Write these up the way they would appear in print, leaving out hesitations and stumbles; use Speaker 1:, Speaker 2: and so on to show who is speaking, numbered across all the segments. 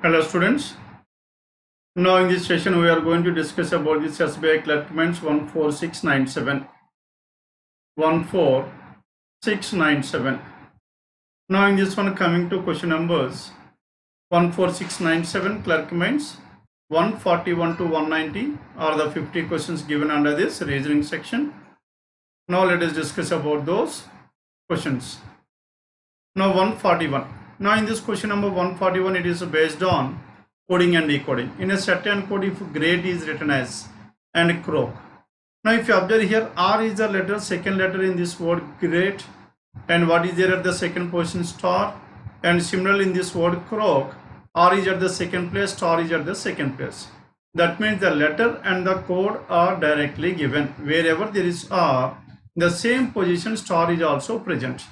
Speaker 1: Hello students, now in this session we are going to discuss about this SBI Clerk Preliminary 14697. 14697. Now in this one, coming to question numbers 14697 Clerk Preliminary 141 to 190 are the 50 questions given under this reasoning section. Now let us discuss about those questions. Now 141. Now in this question number 141, it is based on coding and decoding. In a certain code, if grade is written as and croak. Now if you observe here, R is the letter, second letter in this word grade, and what is there at the second position? Star. And similarly in this word croak, R is at the second place, star is at the second place. That means the letter and the code are directly given. Wherever there is R, the same position star is also present.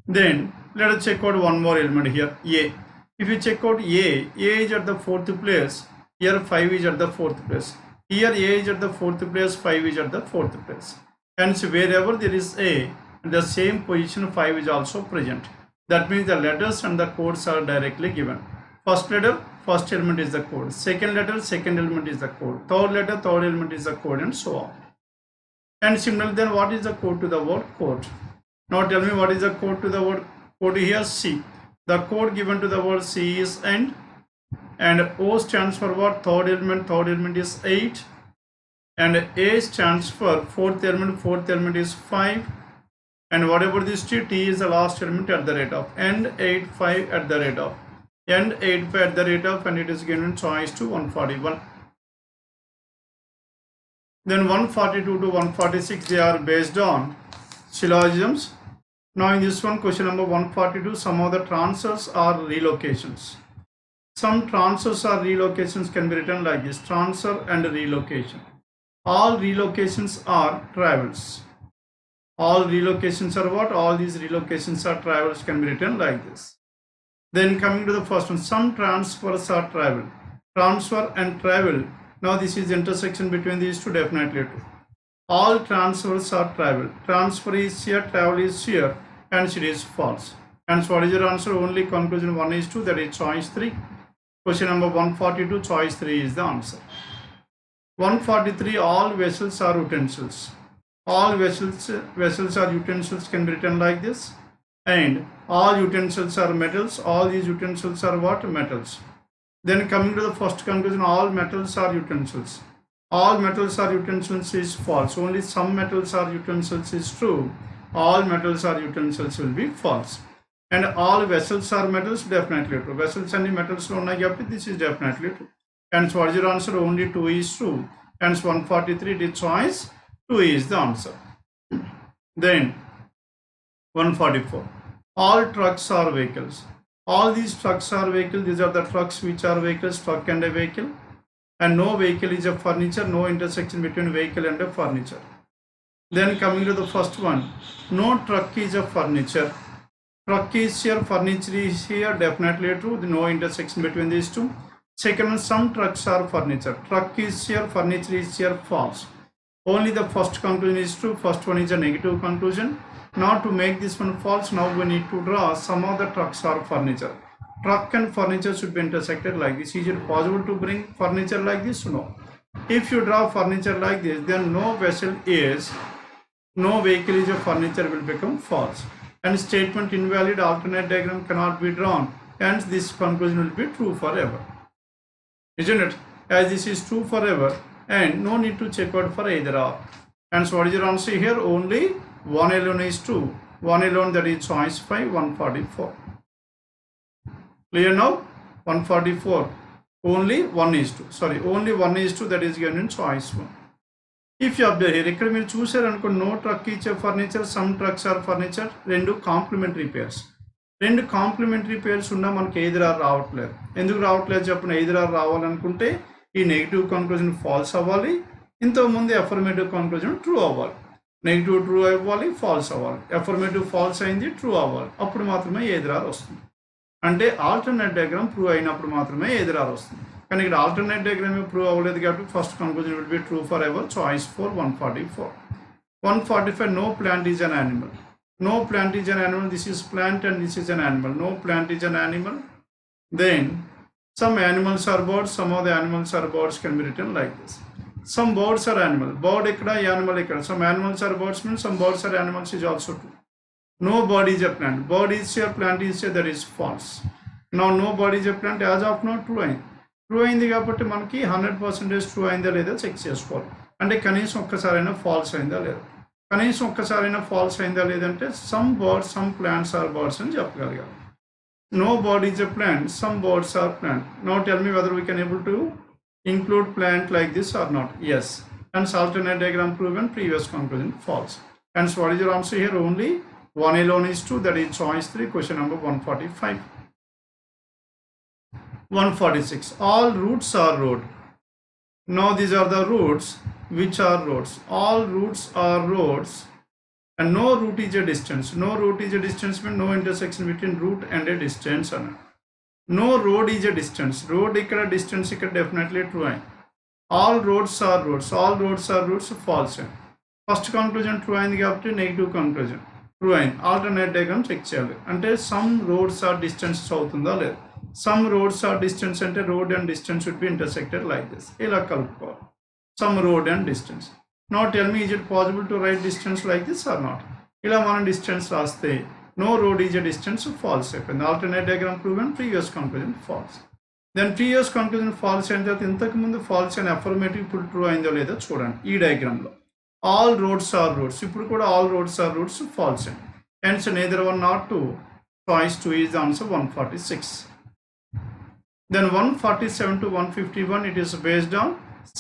Speaker 1: Then let us check out one more element here, A. If you check out A is at the fourth place. Here 5 is at the fourth place. Here A is at the fourth place, 5 is at the fourth place. Hence wherever there is A, the same position 5 is also present. That means the letters and the codes are directly given. First letter, first element is the code. Second letter, second element is the code. Third letter, third element is the code, and so on. And similarly, then what is the code to the word code? Now tell me what is the code to the word code here? C. The code given to the word C is and O stands for what? Third element is 8, and A stands for fourth element is 5, and whatever this T is the last element at the rate of, and 85 at the rate of, and 85 at the rate of, and it is given choice to 141. Then 142 to 146, they are based on syllogisms. Now in this one, question number 142, some of the transfers or relocations. Some transfers or relocations can be written like this: transfer and relocation. All relocations are travels. All relocations are what? All these relocations are travels, can be written like this. Then coming to the first one, some transfers are travel. Transfer and travel. Now this is the intersection between these two, definitely true. All transfers are travel. Transfer is here, travel is here, and it is false. And so what is your answer? Only conclusion 1 is 2, that is choice 3. Question number 142, choice 3 is the answer. 143, all vessels are utensils. All vessels are utensils, can be written like this. And all utensils are metals. All these utensils are what? Metals. Then coming to the first conclusion, all metals are utensils. All metals are utensils is false. Only some metals are utensils is true. All metals are utensils will be false. And all vessels are metals, definitely true. Vessels and metals, this is definitely true. And so what is your answer? Only 2 is true. And so 143, the choice 2 is the answer. Then 144, all trucks are vehicles. All these trucks are vehicles. These are the trucks which are vehicles, truck and a vehicle. And no vehicle is a furniture, no intersection between vehicle and a furniture. Then coming to the first one, no truck is a furniture. Truck is here, furniture is here, definitely true. No intersection between these two. Second one, some trucks are furniture. Truck is here, furniture is here, false. Only the first conclusion is true. First one is a negative conclusion. Now to make this one false, now we need to draw some of the trucks are furniture. Truck and furniture should be intersected like this. Is it possible to bring furniture like this? No. If you draw furniture like this, then no vehicle is a furniture will become false. And statement invalid, alternate diagram cannot be drawn. Hence this conclusion will be true forever. Isn't it? As this is true forever, and no need to check out for either or. And so what is your answer here? Only 1 alone is true. 1 alone, that is choice 5, 144. Clear now? 144. Only 1 is 2. Sorry, only 1 is 2, that is given in choice 1. If you observe here, ఇక్కడ మీరు చూసారు అనుకో, no truck is a furniture, some trucks are furniture, రెండు complementary pairs. రెండు complementary pairs ఉన్నా మనకి ఎదురు రావట్లేదు. ఎందుకు రావట్లేదు చెప్పిన? ఎదురు రావాలనుకుంటే ఈ నెగిటివ్ కన్క్లూజన్ ఫాల్స్ అవ్వాలి, ఇంతకుముందు అఫర్మేటివ్ కన్క్లూజన్ ట్రూ అవ్వాలి. నెగిటివ్ ట్రూ అవ్వాలి, ఫాల్స్ అవ్వాలి. అఫర్మేటివ్ ఫాల్స్ అయింది, ట్రూ అవ్వాలి. అప్పుడు మాత్రమే ఎదురారు వస్తుంది. అంటే ఆల్టర్నేట్ డయాగ్రామ్ ప్రూవ్ అయినప్పుడు మాత్రమే ఎదురారు వస్తుంది. కానీ ఇక్కడ ఆల్టర్నేట్ డయాగ్రామ్ ప్రూవ్ అవ్వలేదు కాబట్టి first conclusion will be true for ever, choice 4, 144. 145, no plant is an animal. No plant is an animal. This is plant and this is an animal. No plant is an animal. Then Some animals are birds, some of the animals are birds can be written like this. Some birds are animal. Bird ikkada, animal ikkada. Some animals are birds means some birds are animals is also true. No bird is a plant. Bird is here, plant is here, that is false. Now no bird is a plant as of now true అయింది. True అయింది కాబట్టి మనకి 100% true అయిందా లేదా check చేసుకోవాలి. అంటే కనీసం ఒక్కసారైనా ఫాల్స్ అయిందా లేదా. కనీసం ఒక్కసారైనా ఫాల్స్ అయిందా లేదంటే some birds some plants or birds అని చెప్పగలగాలి. No bird is a plant, some birds are plant. Now tell me whether we can able to include plant like this or not. Yes. Hence alternate diagram proven, previous conclusion false. Hence what is your answer here? Only one alone is true, that is choice 3, question number 145. 146. All routes are road. Now these are the routes. Which are roads? All routes are roads. And no route is a distance. No route is a distance means no intersection between route and a distance. No road is a distance. Road ikkada, distance ikkada, definitely true. All roads are roads. All roads are roads, false. First conclusion true అయింది కాబట్టి negative conclusion true అయింది. Alternate diagram check చేయాలి. అంటే some roads are distances అవుతుందా లేదా. Some roads are distance అంటే road and distance should be intersected like this. ఇలా కలుపుకోవాలి. Some road and distance. Now tell me, is it possible to write distance like this or not? ఇలా మనం distance రాస్తే no road is a distance, false అయిపోయింది. Alternate diagram proven, previous conclusion false. Then previous conclusion false అయిన తర్వాత ఇంతకు ముందు false అని affirmative ఇప్పుడు true అయిందో లేదో చూడండి ఈ diagram లో. All roads are roads. ఇప్పుడు కూడా all roads are roads, false అయింది. Hence neither one nor two. Choice 2 is the answer 146. Then 147 to 151, it is based on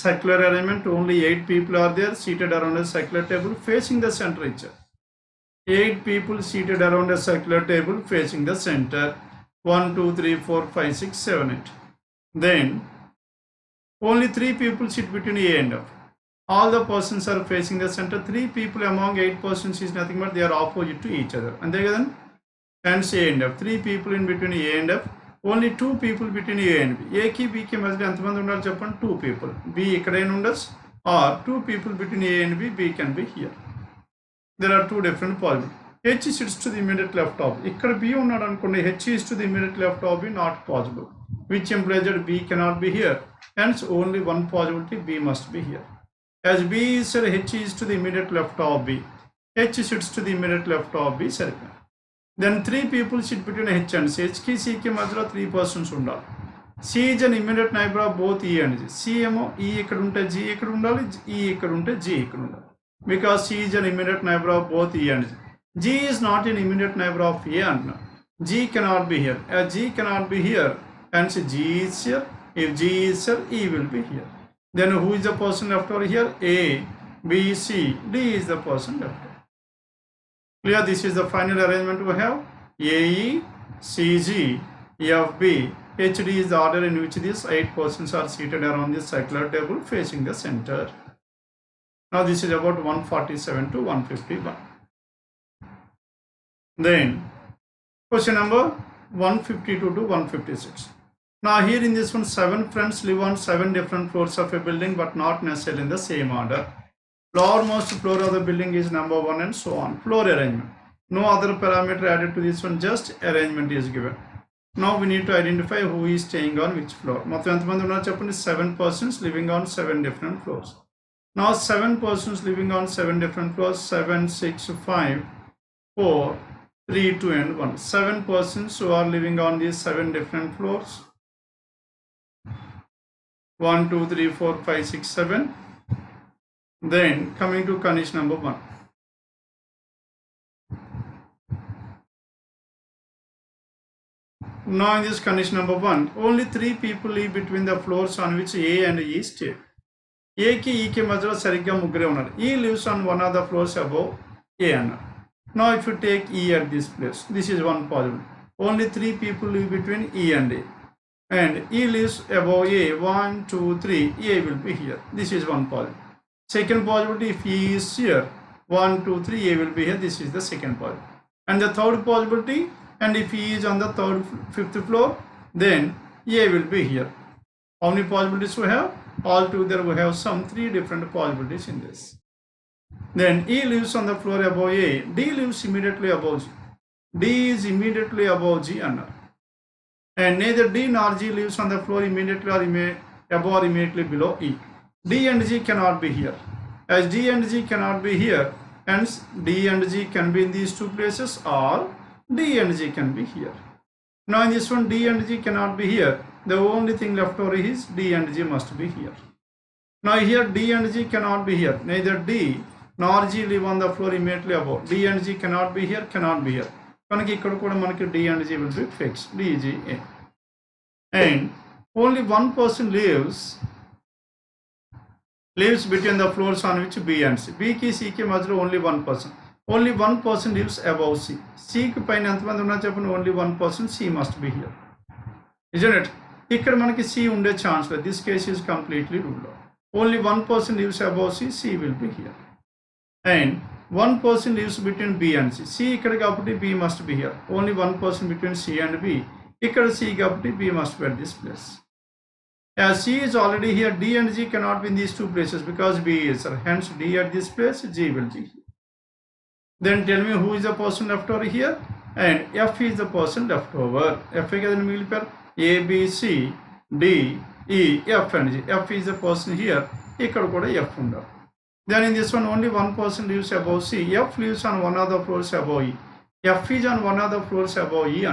Speaker 1: circular arrangement. Only 8 people are there seated around a circular table facing the center each other. 8 people seated around a circular table facing the center. 1, 2, 3, 4, 5, 6, 7, 8. Then only 3 people sit between A and F. All the persons are facing the center. 3 people among 8 persons is nothing but they are opposite to each other. And they then hence A and F. 3 people in between A and F. Only 2 people between A and B. A ki B ki మధ్య ఎంతమంది ఉండాలి చెప్పండి 2 people. B ఎక్కడైనా ఉండొచ్చు or 2 people between A and B. B can be here. There are 2 different possibilities. H sits to the immediate left of. ఇక్కడ B ఉన్నాడు అనుకోండి H is to the immediate left of B, not possible. Which implies that B cannot be here. Hence only one possibility, B must be here. As B is here, H is to the immediate left of B. H sits to the immediate left of B. సరిపోయింది. Then 3 people sit between H and C. H ki C ki మధ్యలో 3 persons ఉండాలి. C is an immediate neighbor of both E and G. C ఏమో E ఇక్కడ ఉంటే G ఇక్కడ ఉండాలి, E ఇక్కడ ఉంటే G ఇక్కడ ఉండాలి. Because C is an immediate neighbor of both E and G. G is not an immediate neighbor of A and G cannot be here. As G cannot be here, hence G is here. If G is here, E will be here. Then who is the person left over here? A, B, C. D is the person left over. Clear? This is the final arrangement we have. AE, CG, FB, HD is the order in which these 8 persons are seated around this circular table facing the center. Now this is about 147 to 151. Then question number 152 to 156. Now here in this one, 7 friends live on 7 different floors of a building but not necessarily in the same order. Lowermost floor of the building is number 1 and so on. Floor arrangement. No other parameter added to this one, just arrangement is given. Now we need to identify who is staying on which floor. మొత్తం ఎంతమంది ఉన్నారు చెప్పండి 7 persons living on 7 different floors. Now 7 persons living on 7 different floors. 7, 6, 5, 4, 3, 2 and 1. 7 persons who are living on these 7 different floors. 1, 2, 3, 4, 5, 6, 7. Then coming to condition number 1. Now in this condition number 1, only 3 people live between the floors on which A and E stay. A ki E ki మధ్యలో సరిగ్గా ముగ్గురే ఉన్నారు. E lives on one of the floors above A అన్నారు. Now if you take E at this place, this is one possibility. Only 3 people live between E and A. And E lives above A. 1, 2, 3. A will be here. This is one possibility. Second possibility, if E is here, 1, 2, 3, A will be here. This is the second possibility. And the third possibility, and if E is on the 5th floor, then A will be here. How many possibilities we have? Altogether we have some 3 different possibilities in this. Then E lives on the floor above A. D lives immediately above G. D is immediately above G. and neither D nor G lives on the floor immediately or above or immediately below E. D and G cannot be here. As D and G cannot be here, hence D and G can be in these two places, or D and G can be here. Now in this one, D and G cannot be here. The only thing left over is D and G must be here. Now here D and G cannot be here. Neither D nor G live on the floor immediately above. D and G cannot be here, cannot be here. Kanaki ikkada kuda manaki D and G will be fixed. D, G, A. And only one person lives between the floors on which B and C. B ki C ki majlo only one person. Only one person lives above C. C ki paina entamandi unna cheppandi, only one person, C must be here. Isn't it? Ikkada manaki C unde chance లేదు. This case is completely ruled out. Only one person lives above C, C will be here. And one person lives between B and C. C ikkada kabatti B must be here. Only one person between C and B. Ikkada C kabatti B must be at this place. As C is already here, D and G cannot be in these two places because B is here. Hence D at this place, G will be here. Then tell me who is the person left over here, and F is the person left over. F is A, B, C, D, E, F and G. F is the person here. Ikkada kuda F undaru. Then in this one, only one person lives above C. F lives on one of the floors above E. F is on one of the floors above E.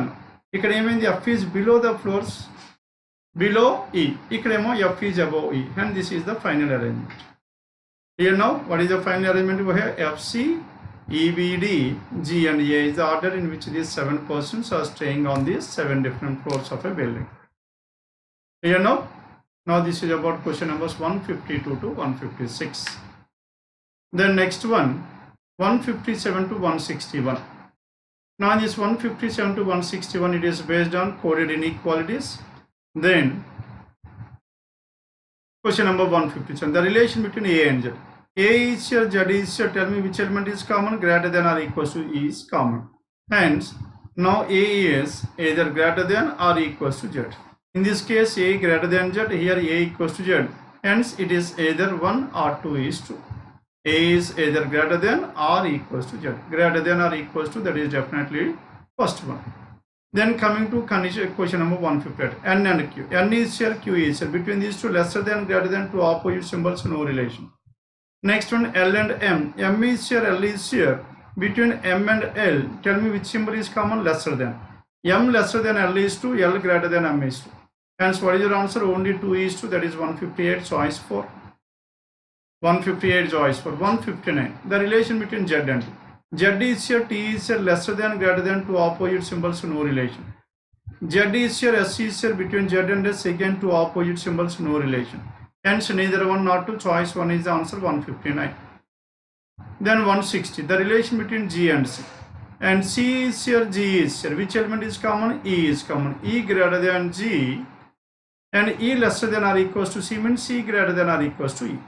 Speaker 1: Ikkada ఏమైంది, F is below the floors below E. Ikkademo F is above E. And this is the final arrangement. Here now, what is the final arrangement over here? F, C, E, B, D, G and A is the order in which these 7 persons are staying on these 7 different floors of a building. Here now, this is about question numbers 152 to 156. Then next one, 157 to 161. Now this 157 to 161, it is based on coded inequalities. Then question number 157, the relation between A and Z. A is here, Z is here. Tell me which element is common. Greater than or equal to E is common. Hence, now A is either greater than or equal to Z. In this case, A greater than Z. Here A equals to Z. Hence, it is either 1 or 2 is 2. A is either greater than or equals to Z. Greater than or equals to, that is definitely first one. Then coming to condition, question number 158. N and Q. N is here, Q is here. Between these two, lesser than, greater than, two opposite symbols, no relation. Next one, L and M. M is here, L is here. Between M and L, tell me which symbol is common, lesser than. M lesser than L is 2, L greater than M is 2. Hence, what is your answer? Only 2 is 2, that is 158, choice 4. 158 choice 4. 159. The relation between Z and T. Z is here, T is here, lesser than, greater than, two opposite symbols, no relation. Z is here, S is here. Between Z and S, again two opposite symbols, no relation. Hence, neither 1 nor 2, choice 1 is the answer, 159. Then 160, the relation between G and C. And C is here, G is here. Which element is common? E is common. E greater than G and E lesser than or equals to C means C greater than or equals to E.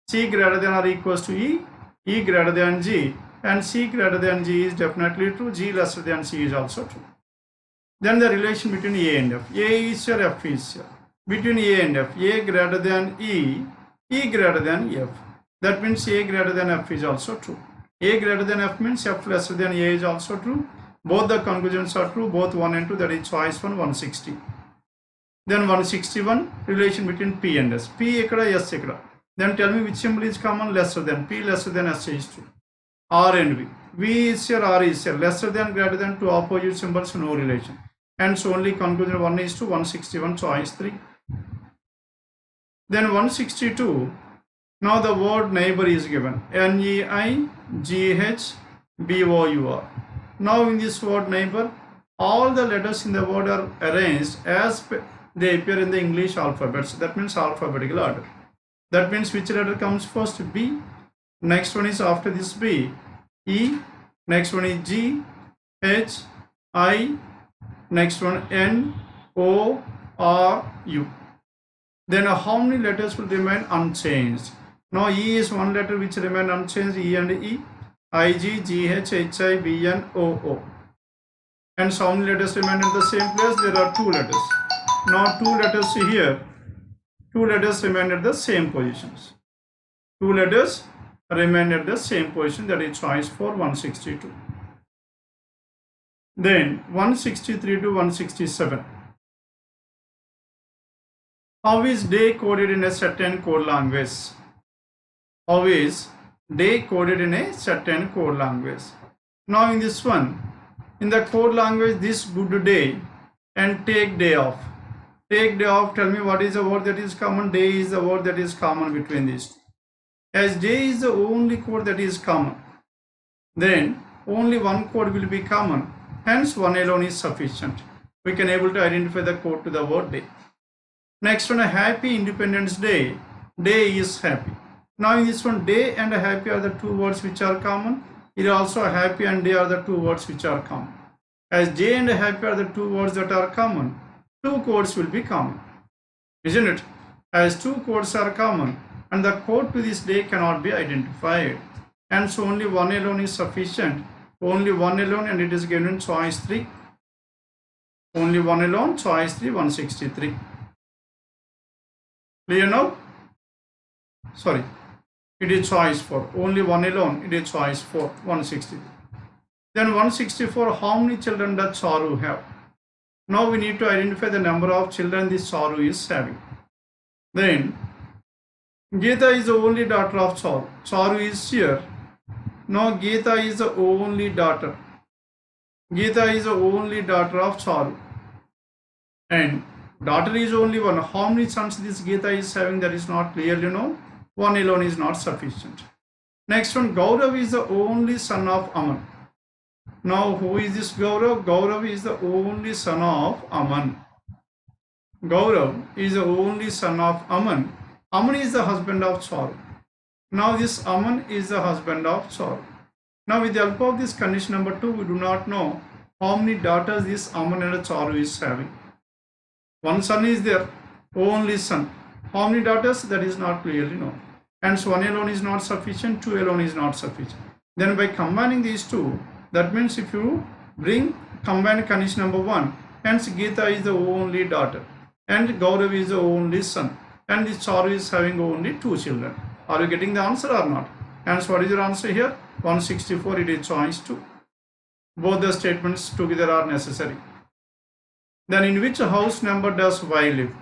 Speaker 1: C greater than or equals to E, E greater than G, and C greater than G is definitely true. G lesser than C is also true. Then the relation between A and F. A is here, F is here. Between A and F, A greater than E, E greater than F. That means A greater than F is also true. A greater than F means F lesser than A is also true. Both the conclusions are true, both 1 and 2, that is choice 1, 160. Then 161, relation between P and S. P ekkada, S ekkada. Then tell me which symbol is common, lesser than. P lesser than S is true. R and V. V is here, R is here. Lesser than, greater than, two opposite symbols, no relation. Hence only conclusion 1 is to 161, choice 3. Then 162, now the word neighbor is given. N-E-I-G-H-B-O-U-R. Now in this word neighbor, all the letters in the word are arranged as they appear in the English alphabets. That means alphabetical order. That means which letter comes first? B. Next one is after this B, E. Next one is G, H, I. Next one N, O, R, U. Then how many letters will remain unchanged? Now E is one letter which remain unchanged, E and E. I, G, G, H, H, I, B, N, O, O. And how many letters remain in the same place? There are 2 letters. Now 2 letters here. 2 letters remain at the same positions. 2 letters remain at the same position, that is choice for 162. Then 163 to 167. How is day coded in a certain code language? How is day coded in a certain code language? Now in this one, in the code language, this good day and take day off. Take day off, tell me what is the word that is common? Day is the word that is common between these two. As day is the only code that is common, then only one code will be common. Hence, one alone is sufficient. We can able to identify the code to the word day. Next one, a happy Independence Day. Day is happy. Now in this one, day and happy are the two words which are common. Here also happy and day are the two words which are common. As day and happy are the two words that are common, two codes will be common. Isn't it? As two codes are common and the code to this day cannot be identified. And so only one alone is sufficient. Only one alone, and it is given in choice 3. Only one alone, choice 3, 163. Clear now? Sorry, it is choice 4. Only one alone, it is choice 4, 163. Then 164, how many children does Charu have? Now we need to identify the number of children this Charu is having. Then 𝐒𝐃𝐈 is the only daughter of Charu. Charu is here. Now 𝐒𝐃𝐈 is the only daughter. 𝐒𝐃𝐈 is the only daughter of Charu. And daughter is only one. How many sons this 𝐒𝐃𝐈 is having, that is not clearly known. One alone is not sufficient. Next one, 𝐒𝐿𝑎v is the only son of Aman. Now who is this 𝐒𝐿𝑎v? 𝐒𝐿𝑎v is the only son of Aman. 𝐒𝐿𝑎v is the only son of Aman. Aman is the husband of Charu. Now this Aman is the husband of Charu. Now with the help of this condition number 2, we do not know how many daughters this Aman and Charu is having. One son is there, only son. How many daughters? That is not clearly known. Hence one alone is not sufficient, two alone is not sufficient. Then by combining these two, that means if you combine condition number 1, hence 𝐒𝐃𝐈 is the only daughter and 𝐒𝐿𝑎v is the only son, and this Charu is having only 2 children. Are you getting the answer or not? Hence what is your answer here? 164, it is choice 2. Both the statements together are necessary. Then in which house number does Y live?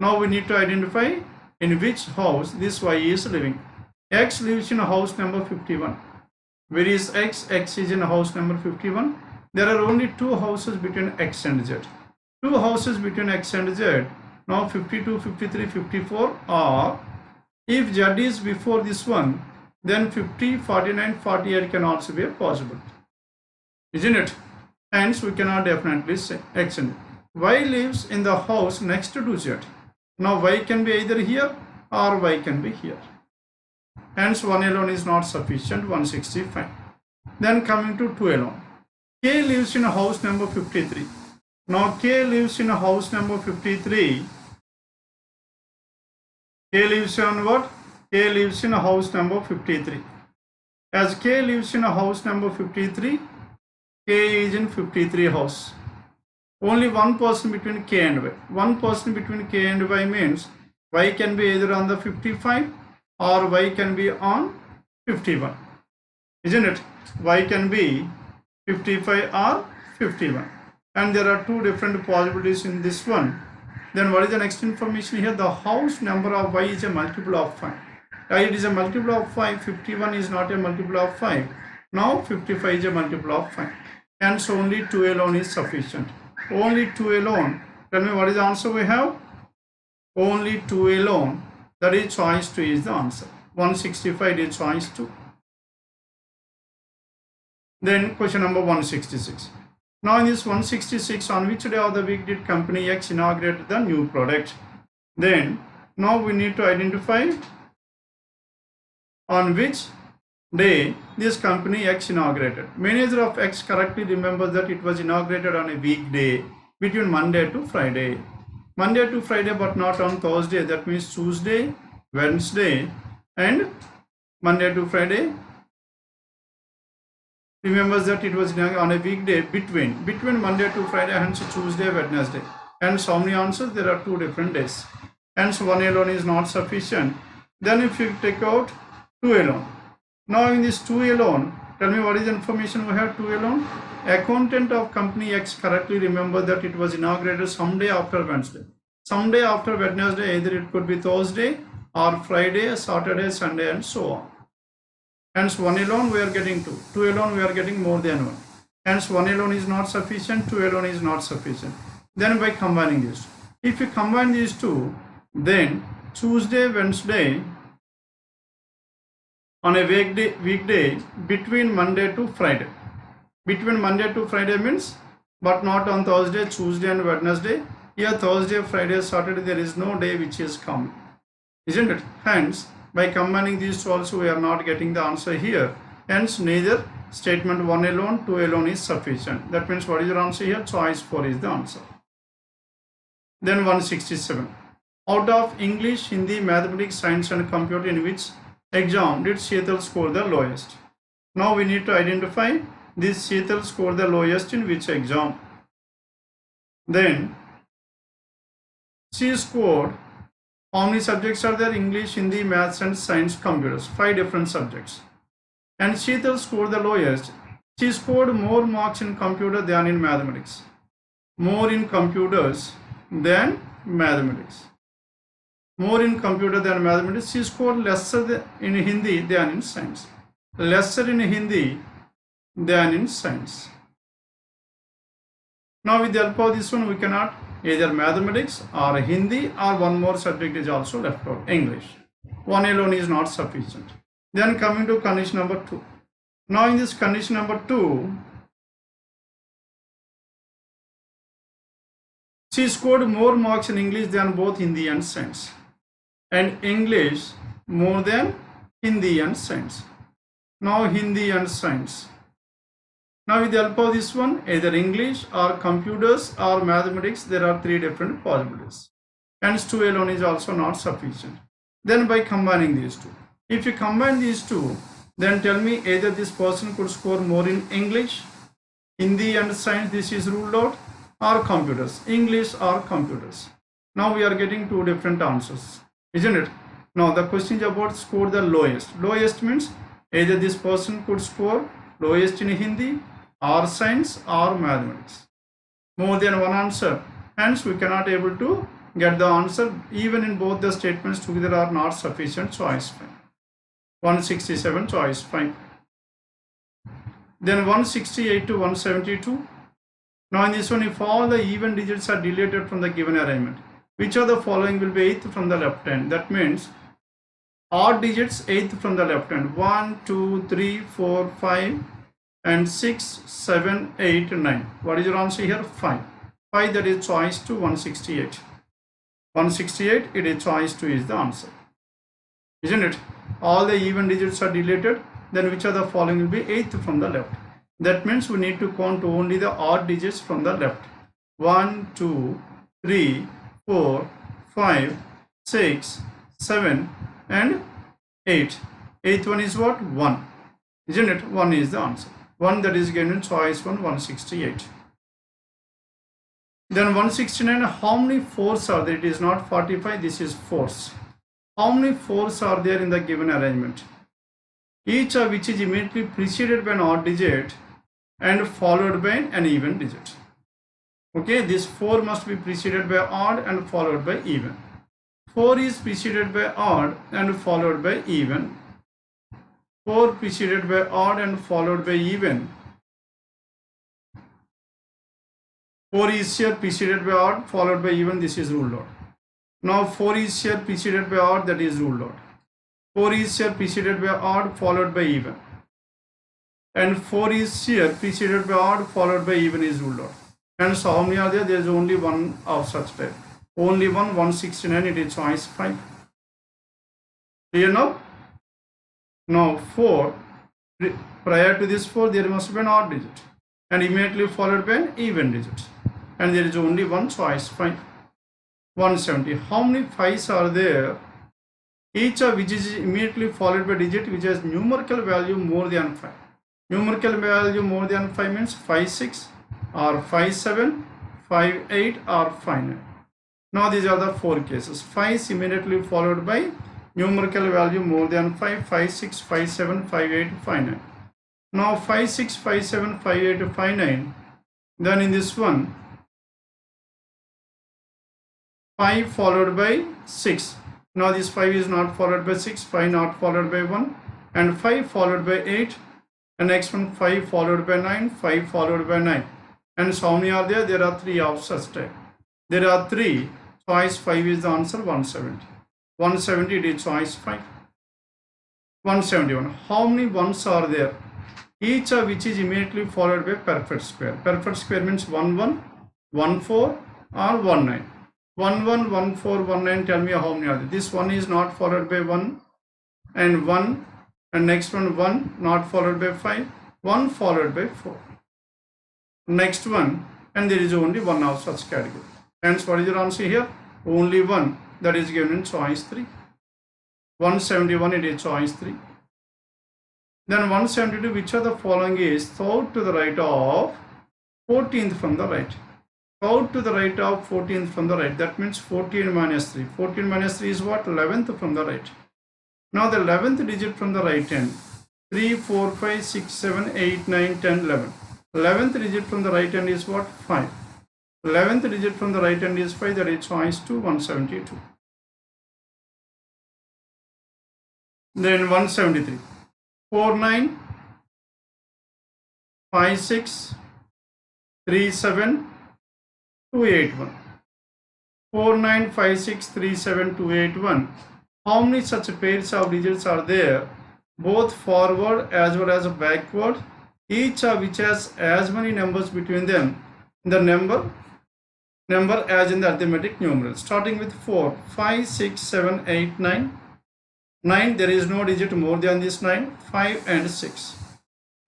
Speaker 1: Now we need to identify in which house this Y is living. X lives in house number 51. Where is X? X is in house number 51. There are only 2 houses between X and Z. 2 houses between X and Z. Now 52, 53, 54 are, if Z is before this one, then 50, 49, 48 can also be possible. Isn't it? Hence we cannot definitely say X and Z. Y lives in the house next to Z. Now Y can be either here or Y can be here. Hence one alone is not sufficient, 165. Then coming to 2 alone. K lives in house number 53. Now K lives in house number 53. K lives in what? K lives in house number 53. As K lives in house number 53, K is in 53 house. Only one person between K and Y. One person between K and Y means Y can be either on the 55 or Y can be on 51. Isn't it? Y can be 55 or 51. And there are 2 different possibilities in this one. Then what is the next information here? The house number of Y is a multiple of 5. It is a multiple of 5. 51 is not a multiple of 5. Now 55 is a multiple of 5. Hence only 2 alone is sufficient. Only 2 alone. Tell me what is the answer we have? Only 2 alone. That is choice 2 is the answer. 165 is choice 2. Then question number 166. Now in this 166, on which day of the week did company X inaugurate the new product? Then now we need to identify on which day this company X inaugurated. Manager of X correctly remembers that it was inaugurated on a weekday between Monday to Friday. Monday to Friday but not on Thursday. That means Tuesday, Wednesday and Monday to Friday. Remembers that it was on a weekday between Monday to Friday, hence Tuesday, Wednesday. Hence how many answers? There are 2 different days. Hence 1 alone is not sufficient. Then if you take out 2 alone. Now in this 2 alone, tell me what is the information we have 2 alone? Accountant of company X correctly remember that it was inaugurated someday after Wednesday. Someday after Wednesday, either it could be Thursday or Friday, Saturday, Sunday, and so on. Hence, 1 alone we are getting 2. 2 alone we are getting more than 1. Hence, 1 alone is not sufficient, 2 alone is not sufficient. Then by combining these, if you combine these two, then Tuesday, Wednesday, on a weekday between Monday to Friday. Between Monday to Friday means, but not on Thursday, Tuesday and Wednesday. Here Thursday, Friday, Saturday, there is no day which is common, isn't it? Hence, by combining these two also we are not getting the answer here. Hence, neither statement 1 alone, 2 alone is sufficient. That means what is your answer here? Choice 4 is the answer. Then 167. Out of English, Hindi, Mathematics, Science and Computer, in which exam did Sheetal score the lowest? Now we need to identify this Sheetal scored the lowest in which exam. Then she scored, how many subjects are there? English, Hindi, Maths and Science, Computers. 5 different subjects. And Sheetal scored the lowest. She scored more marks in computer than in mathematics. More in computers than mathematics. More in computer than mathematics. She scored lesser in Hindi than in science. Lesser in Hindi than in science. Now with the help of this one, we cannot either mathematics or Hindi or one more subject is also left out, English. 1 alone is not sufficient. Then coming to condition number 2. Now in this condition number 2, she scored more marks in English than both Hindi and science. And English more than Hindi and science. Now Hindi and science. Now with the help of this one, either English or computers or mathematics, there are 3 different possibilities. Hence 2 alone is also not sufficient. Then by combining these two. If you combine these two, then tell me either this person could score more in English, Hindi and science, this is ruled out, or computers, English or computers. Now we are getting 2 different answers, isn't it? Now the question is about score the lowest. Lowest means either this person could score lowest in Hindi or science or mathematics. More than one answer. Hence we cannot able to get the answer even in both the statements together are not sufficient. Choice 5. 167 choice 5. Then 168 to 172. Now in this one, if all the even digits are deleted from the given arrangement, which of the following will be 8th from the left hand? That means odd digits 8th from the left hand. 1, 2, 3, 4, 5 and 6, 7, 8, 9. What is your answer here? 5. 5, that is choice 2, 168. 168, it is choice 2 is the answer. Isn't it? All the even digits are deleted, then which of the following will be 8th from the left? That means we need to count only the odd digits from the left. 1, 2, 3, 4, 5, 6, 7 and 8. 8th one is what? 1. Isn't it? 1 is the answer. 1, that is given in choice 1, 168. Then 169, how many 4s are there? It is not 45, this is 4s. How many 4s are there in the given arrangement? Each of which is immediately preceded by an odd digit and followed by an even digit. Okay, this 4 must be preceded by odd and followed by even. 4 is preceded by odd and followed by even. 4 preceded by odd and followed by even. 4 is here preceded by odd followed by even, this is ruled out. Now 4 is here preceded by odd, that is ruled out. 4 is here preceded by odd followed by even. And 4 is here preceded by odd followed by even is ruled out. And so how many are there? There is only one of such type. Only one, 169, it is choice 5. Clear now? Now 4, prior to this 4 there must be an odd digit and immediately followed by an even digit. And there is only one, choice 5. 170. How many 5s are there? Each of which is immediately followed by a digit which has numerical value more than 5. Numerical value more than 5 means 5, 6 or 5, 7, 5, 8 or 5, 9. Now these are the 4 cases. 5 is immediately followed by numerical value more than 5, 5, 6, 5, 7, 5, 8, 5, 9. Now 5, 6, 5, 7, 5, 8, 5, 9. Then in this one, 5 followed by 6. Now this 5 is not followed by 6, 5 not followed by 1, and 5 followed by 8, and next one 5 followed by 9, 5 followed by 9. And so how many are there? There are 3 of such type. There are 3. Choice 5 is the answer. 170. 170 it is choice 5. 171. How many ones are there? Each of which is immediately followed by perfect square. Perfect square means 1 1, 1 4 or 1 9. 1 1, 1 4, 1 9. Tell me how many are there. This one is not followed by 1 and 1, and next one 1 not followed by 5, 1 followed by 4. Next one, and there is only one of such category. Hence, what is your answer here? Only one, that is given in choice 3. 171 it is choice 3. Then 172, which of the following is third to the right of 14th from the right? Third to the right of 14th from the right. That means 14 minus 3. 14 minus 3 is what? 11th from the right. Now the 11th digit from the right hand. 3, 4, 5, 6, 7, 8, 9, 10, 11. 11th digit from the right hand is what? 5. 11th digit from the right hand is 5. That is choice 2, 172. Then 173. 4, 9, 5, 6, 3, 7, 2, 8, 1. 4, 9, 5, 6, 3, 7, 2, 8, 1. How many such pairs of digits are there? Both forward as well as backward, each of which has as many numbers between them. The number as in the arithmetic numeral. Starting with 4, 5, 6, 7, 8, 9. 9, there is no digit more than this 9, 5 and 6.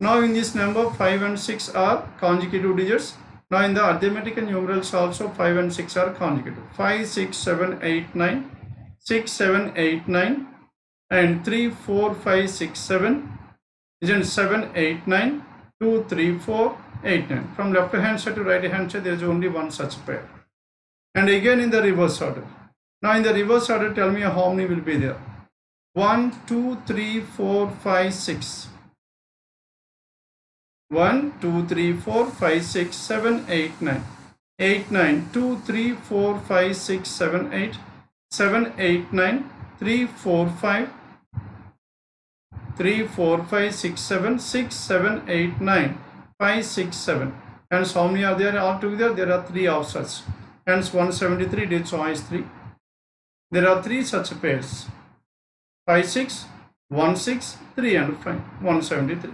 Speaker 1: Now in this number 5 and 6 are consecutive digits. Now in the arithmetic numerals also 5 and 6 are consecutive. 5, 6, 7, 8, 9, 6, 7, 8, 9, and 3, 4, 5, 6, 7, isn't 7, 8, 9, 2, 3, 4, 8, 9. From left hand side to right hand side there is only one such pair. And again in the reverse order. Now in the reverse order, tell me how many will be there. 1, 2, 3, 4, 5, 6. 1, 2, 3, 4, 5, 6, 7, 8, 9. 8, 9, 2, 3, 4, 5, 6, 7, 8. 7, 8, 9, 3, 4, 5. 3, 4, 5, 6, 7, 6, 7, 8, 9, 5, 6, 7. Hence, how many are there altogether? There are 3 of such. Hence, 173 did choice 3. There are 3 such pairs. 5, 6, 1, 6, 3 and 5. 173.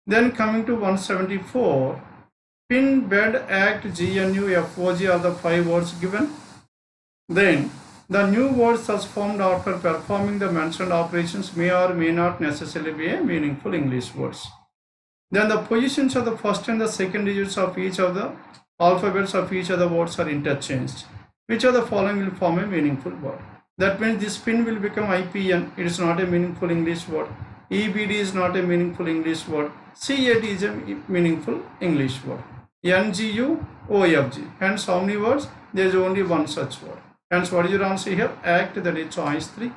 Speaker 1: Then coming to 174, pin, bed, act, GNU, FOG are the 5 words given. Then, the new words thus formed after performing the mentioned operations may or may not necessarily be a meaningful English words. Then the positions of the first and the second digits of each of the alphabets of each of the words are interchanged. Which of the following will form a meaningful word? That means this pin will become IPN. It is not a meaningful English word. EBD is not a meaningful English word. CAT is a meaningful English word. NGU, OFG. Hence, how many words? There is only one such word. Hence, what is your answer here? Act, that is choice 3.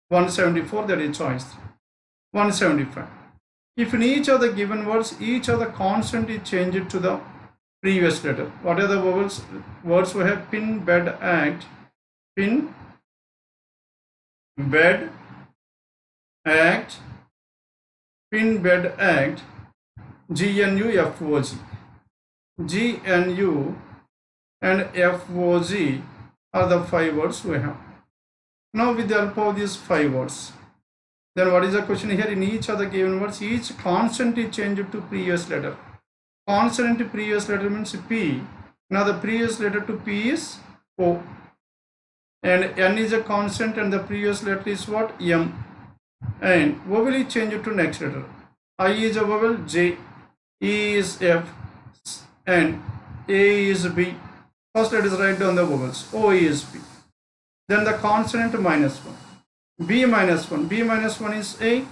Speaker 1: 174, that is choice 3. 175. If in each of the given words, each of the consonant is changed to the previous letter. What are the vowels? Words we have? Pin, bed, act. Pin, bed, act. Pin, bed, act. GNU, FOG. GNU and FOG are the 5 words we have. Now with the help of these 5 words, then what is the question here? In each of the given words, each consonant is changed to previous letter. Consonant to previous letter means P. Now the previous letter to P is O. And N is a consonant and the previous letter is what? M. And vowel is changed to next letter. I is a vowel, J. E is F. And A is B. First let us write down the vowels. O is B. Then the consonant minus 1. B minus 1. B minus 1 is A.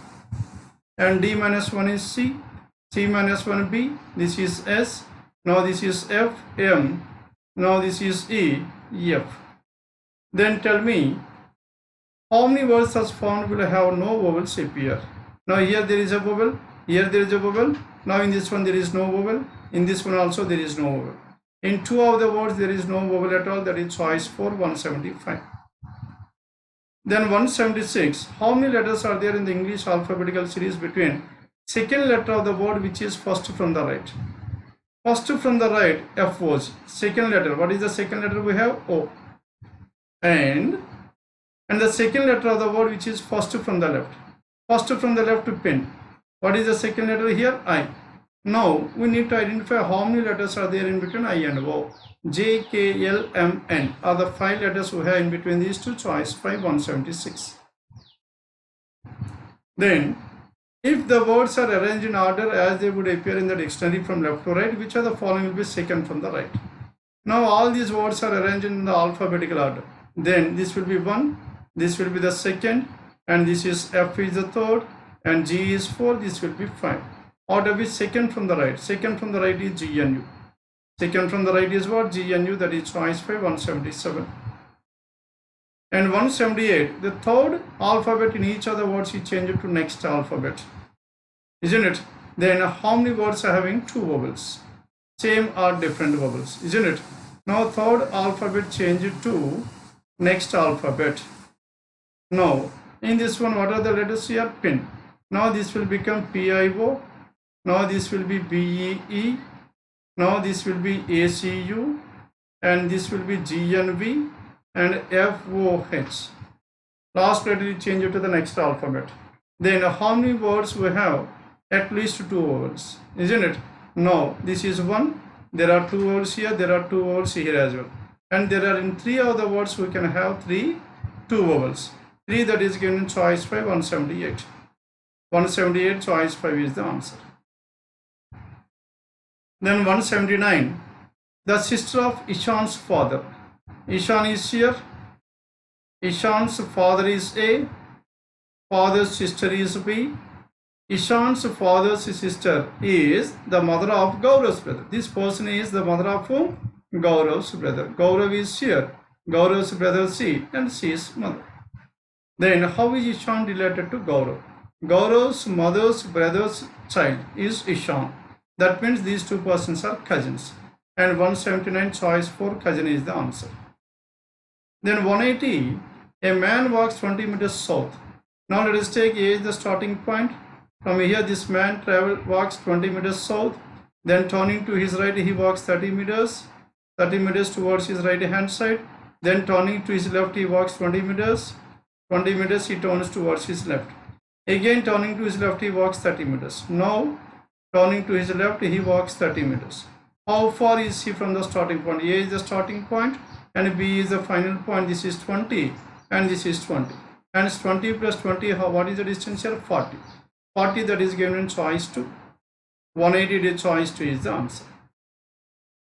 Speaker 1: And D minus 1 is C. C minus 1 B. This is S. Now this is F. M. Now this is E. F. Then tell me, how many words thus formed will have no vowels appear? Now here there is a vowel. Here there is a vowel. Now in this one there is no vowel. In this one also there is no vowel. In two of the words there is no vowel at all, that is choice for 175. Then 176, how many letters are there in the English alphabetical series between second letter of the word which is first from the right? First from the right, F was second letter. What is the second letter we have? O. And the second letter of the word which is first from the left. First from the left to pin. What is the second letter here? I. Now we need to identify how many letters are there in between I and O. J, K, L, M, N are the 5 letters we have in between these two. Choice 5, 176. Then, if the words are arranged in order as they would appear in the dictionary from left to right, which of the following will be second from the right? Now all these words are arranged in the alphabetical order. Then this will be 1, this will be the second, and this is F is the third, and G is 4, this will be 5. Out of which second from the right? Second from the right is G and U. Second from the right is what? G and U, that is choice 5, 177. And 178, the third alphabet in each of the words is changed to next alphabet, isn't it? Then how many words are having two vowels? Same or different vowels, isn't it? Now third alphabet changed to next alphabet. Now in this one, what are the letters here? Pin. Now this will become PIO. Now this will be BEE. Now this will be ACU, and this will be GNV and FOH. Last letter is changed to the next alphabet. Then how many words we have? At least two vowels, isn't it? Now this is 1. There are two vowels here. There are two vowels here as well. And there are in 3 of the words we can have two vowels. 3, that is given in choice 5, 178. 178, choice 5 is the answer. Then 179, the sister of Ishan's father. Ishan is here. Ishan's father is A. Father's sister is B. Ishan's father's sister is the mother of Gaurav's brother. This person is the mother of whom? Gaurav's brother. Gaurav is here. Gaurav's brother C, and C is mother. Then how is Ishan related to Gaurav? Gaurav's mother's brother's child is Ishan. That means these two persons are cousins. And 179, choice 4, cousin is the answer. Then 180, a man walks 20 meters south. Now let us take A as the starting point. From here this man walks 20 meters south. Then turning to his right he walks 30 meters towards his right hand side. Then turning to his left he walks 20 meters he turns towards his left. Again turning to his left he walks 30 meters. Now turning to his left he walks 30 meters. How far is he from the starting point? A is the starting point and B is the final point. This is 20 and this is 20. And 20 plus 20, what is the distance here? 40. 40, that is given in choice 2. 180 choice 2 is the answer.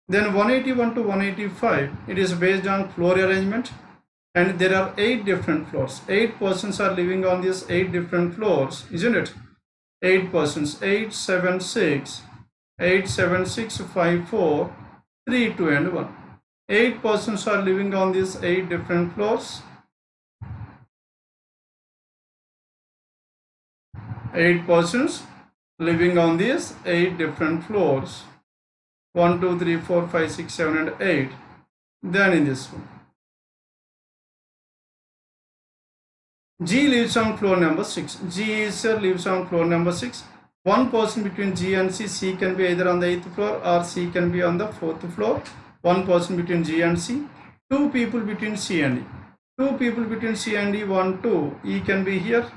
Speaker 1: Then 181 to 185, it is based on floor arrangement, and there are 8 different floors. 8 persons are living on these 8 different floors, isn't it? 8 persons, 8, 7, 6, 8, 7, 6, 5, 4, 3, 2 and 1. 8 persons are living on these 8 different floors. 8 persons living on these 8 different floors. 1, 2, 3, 4, 5, 6, 7 and 8. Then in this one, G lives on floor number 6. G lives on floor number 6. One person between G and C. C can be either on the 8th floor or C can be on the 4th floor. One person between G and C. 2 people between C and E. 2 people between C and E. 1, 2. E can be here.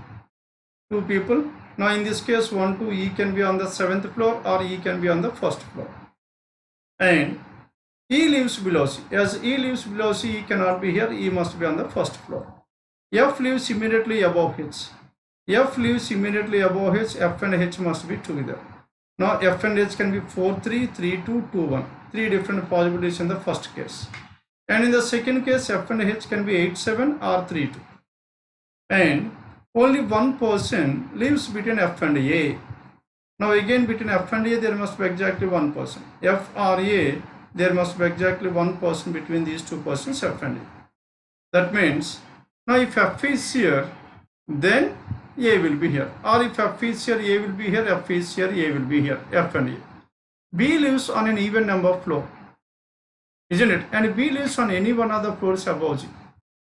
Speaker 1: 2 people. Now in this case 1, 2. E can be on the 7th floor or E can be on the 1st floor. And E lives below C. As E lives below C, E cannot be here. E must be on the 1st floor. F lives immediately above H. F lives immediately above H. F and H must be together. Now F and H can be 4, 3, 3, 2, 2, 1. 3 different possibilities in the first case. And in the second case, F and H can be 8, 7 or 3, 2. And only one person lives between F and A. Now again between F and A there must be exactly one person. F or A, there must be exactly one person between these two persons, F and A. That means, now if F is here, then A will be here. Or if F is here, A will be here. F is here, A will be here. F and A. B lives on an even number floor. isn't it? And B lives on any one of the floors above G.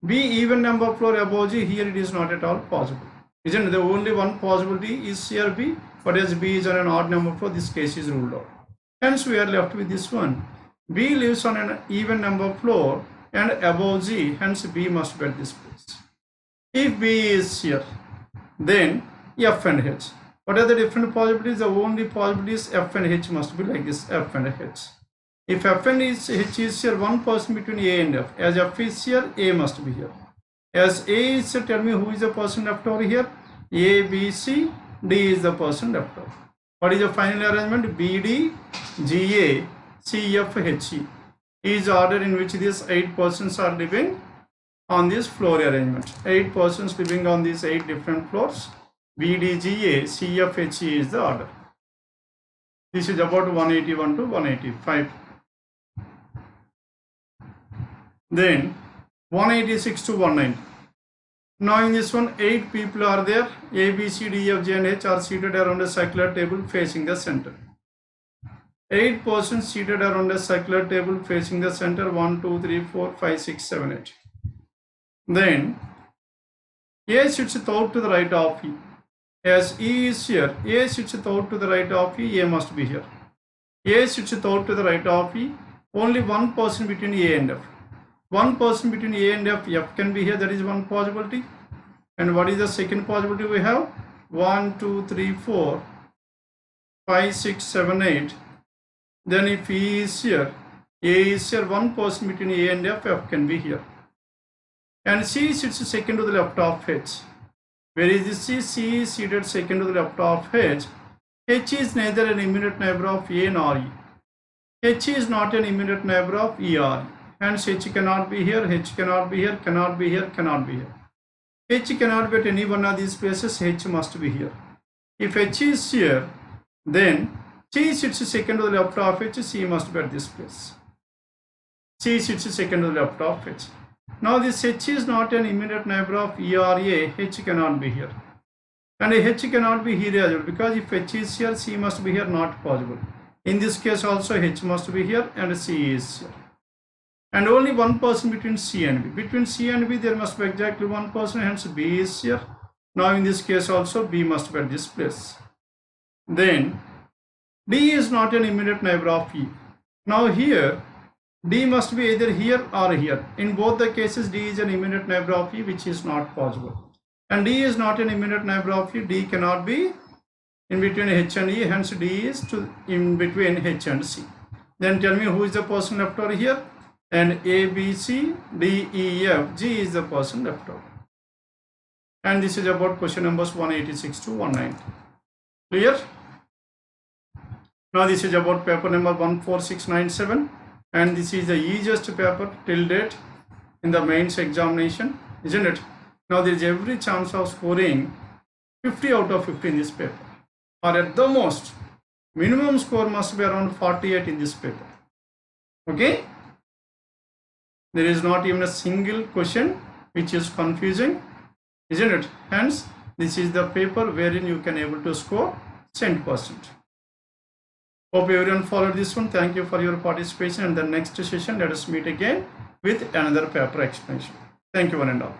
Speaker 1: B even number floor above G, here it is not at all possible, isn't it? The only one possibility is here B, but as B is on an odd number floor, this case is ruled out. Hence we are left with this one. B lives on an even number floor and above G, hence B must be at this place. If B is here, then F and H. What are the different possibilities? The only possibility is F and H must be like this, F and H. If F and H is here, one person between A and F. As F is here, A must be here. As A is here, tell me who is the person left over here? A, B, C, D is the person left over. What is the final arrangement? B, D, G, A, C, F, H, E. Is the order in which these 8 persons are living on this floor arrangement. 8 persons living on these 8 different floors. B, D, G, A, C, F, H, E is the order. This is about 181 to 185. Then 186 to 190. Now in this one, 8 people are there. A, B, C, D, E, F, G and H are seated around a circular table facing the center. 8 persons seated around a circular table facing the center. 1, 2, 3, 4, 5, 6, 7, 8. Then A sits out to the right of E. As E is here, A sits out to the right of E, A must be here. A sits out to the right of E, only one person between A and F. One person between A and F, F can be here, that is one possibility. And what is the second possibility we have? 1, 2, 3, 4, 5, 6, 7, 8. Then if E is here, A is here, one person between A and F, F can be here. And C sits second to the left of H. Where is this C? C is seated second to the left of H. H is neither an immediate neighbor of A nor E. H is not an immediate neighbor of E or E. Hence H cannot be here, H cannot be here, cannot be here, cannot be here. H cannot be at any one of these places, H must be here. If H is here, then C sits second to the left of H, C must be at this place. C sits second to the left of H. Now this H is not an immediate neighbor of E or A, H cannot be here. And H cannot be here as well, because if H is here, C must be here, not possible. In this case also H must be here and C is here. And only one person between C and B. Between C and B there must be exactly one person, hence B is here. Now in this case also B must be at this place. Then D is not an immediate neighbor of E. Now here D must be either here or here. In both the cases D is an immediate neighbor of E, which is not possible. And D is not an immediate neighbor of E. D cannot be in between H and E, hence D is in between H and C. Then tell me who is the person left over here? And A, B, C, D, E, F, G is the person left over. And this is about question numbers 186 to 190. Clear? Now this is about paper number 14697. And this is the easiest paper till date in the mains examination, isn't it? Now there is every chance of scoring 50 out of 50 in this paper. Or at the most, minimum score must be around 48 in this paper. Okay? There is not even a single question which is confusing, isn't it? Hence, this is the paper wherein you can able to score 100%. Hope everyone followed this one. Thank you for your participation. And the next session, let us meet again with another paper explanation. Thank you one and all.